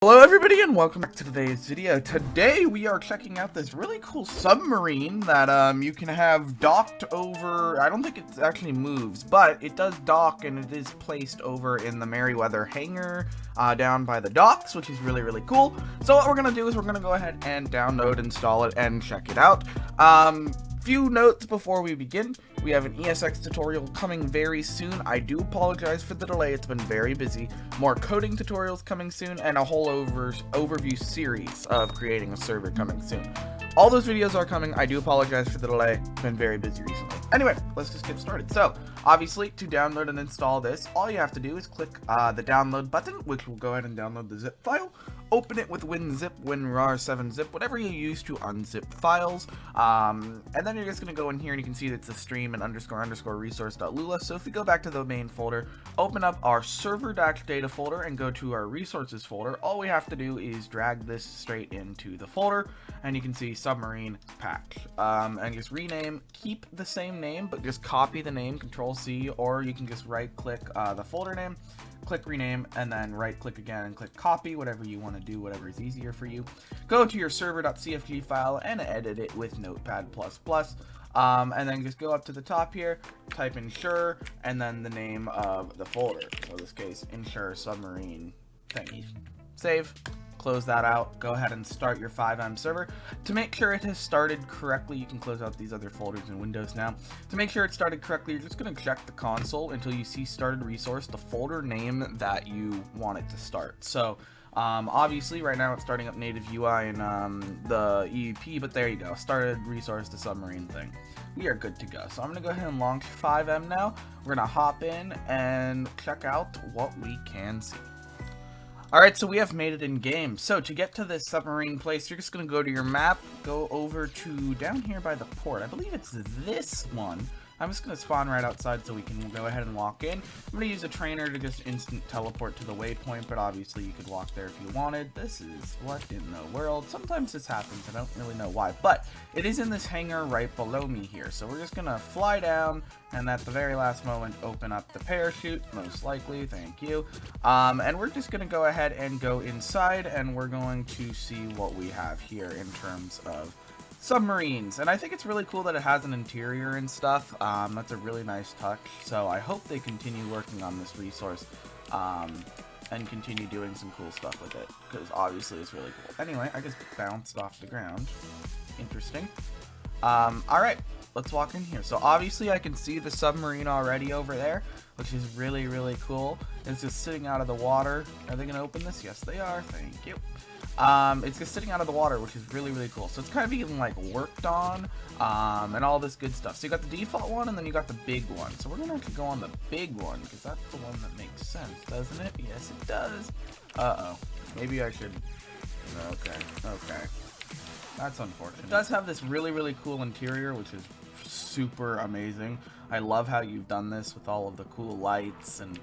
Hello everybody and welcome back to today's video. Today we are checking out this really cool submarine that you can have docked over. I don't think it actually moves, but it does dock and it is placed over in the Merryweather hangar down by the docks, which is really cool. So what we're gonna do is we're gonna go ahead and download, install it, and check it out. Few notes before we begin. We have an ESX tutorial coming very soon. I do apologize for the delay, it's been very busy. More coding tutorials coming soon, and a whole overview series of creating a server coming soon. All those videos are coming. I do apologize for the delay, it's been very busy recently. Anyway, let's just get started. So, obviously, to download and install this, all you have to do is click the download button, which will go ahead and download the zip file. Open it with WinZip, WinRAR7zip, whatever you use to unzip files. And then you're just going to go in here and you can see that it's a stream and _ resource.lua. So if we go back to the main folder, open up our server-data folder and go to our resources folder, all we have to do is drag this straight into the folder and you can see Submarine patch. And just rename, keep the same name, but just copy the name, Control-C, or you can just right-click the folder name, click rename, and then right click again and click copy, whatever you want to do, whatever is easier for you. Go to your server.cfg file and edit it with Notepad++. And then just go up to the top here, type in Shure, and then the name of the folder. So in this case, Shure Submarine thingy. Save. Close that out. Go ahead and start your FiveM server. To make sure it has started correctly, you can close out these other folders in Windows now. To make sure it started correctly, you're just going to check the console until you see started resource, the folder name that you want it to start. So obviously right now it's starting up native UI and the EEP, but there you go, started resource, the submarine thing. We are good to go. So I'm going to go ahead and launch FiveM now. We're going to hop in and check out what we can see. Alright, so we have made it in game. So to get to this submarine place, you're just going to go to your map, go over to down here by the port. I believe it's this one. I'm just going to spawn right outside so we can go ahead and walk in. I'm going to use a trainer to just instant teleport to the waypoint, but obviously you could walk there if you wanted. This is what in the world? Sometimes this happens, I don't really know why, but it is in this hangar right below me here. So we're just going to fly down and at the very last moment open up the parachute, most likely, thank you. And we're just going to go ahead and go inside and we're going to see what we have here in terms of submarines. And I think it's really cool that it has an interior and stuff. That's a really nice touch, so I hope they continue working on this resource and continue doing some cool stuff with it, because obviously it's really cool. Anyway, I just bounced off the ground. Interesting. Alright, let's walk in here. So obviously I can see the submarine already over there, which is really cool. It's just sitting out of the water. Are they gonna open this? Yes, they are. Thank you. It's just sitting out of the water, which is really cool. So it's kind of being like worked on, and all this good stuff. So you got the default one, and then you got the big one. So we're gonna have to go on the big one because that's the one that makes sense, doesn't it? Yes, it does. Uh-oh. Maybe I should. Okay. That's unfortunate. It does have this really cool interior, which is super amazing. I love how you've done this with all of the cool lights and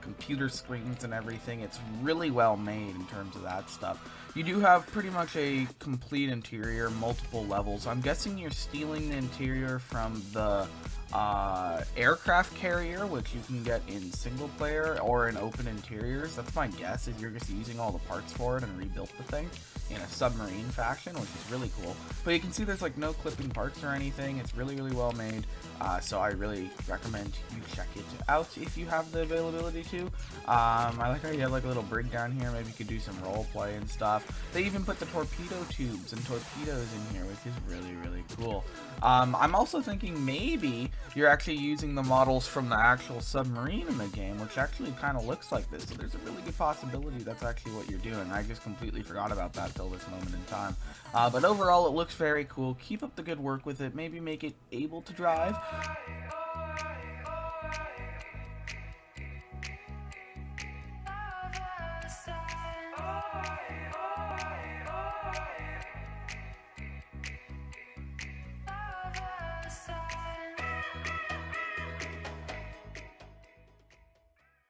computer screens and everything. It's really well made in terms of that stuff. You do have pretty much a complete interior, multiple levels. I'm guessing you're stealing the interior from the aircraft carrier, which you can get in single player or in open interiors. That's my guess, is you're just using all the parts for it and rebuilt the thing in a submarine fashion, which is really cool. But you can see there's like no clipping parts or anything. It's really well made. So I really recommend you check it out if you have the availability to. I like how you have like a little brig down here. Maybe you could do some role play and stuff. They even put the torpedo tubes and torpedoes in here, which is really cool. I'm also thinking maybe you're actually using the models from the actual submarine in the game, which actually kind of looks like this. So there's a really good possibility that's actually what you're doing. I just completely forgot about that till this moment in time. But overall, it looks very cool. Keep up the good work with it. Maybe make it able to drive.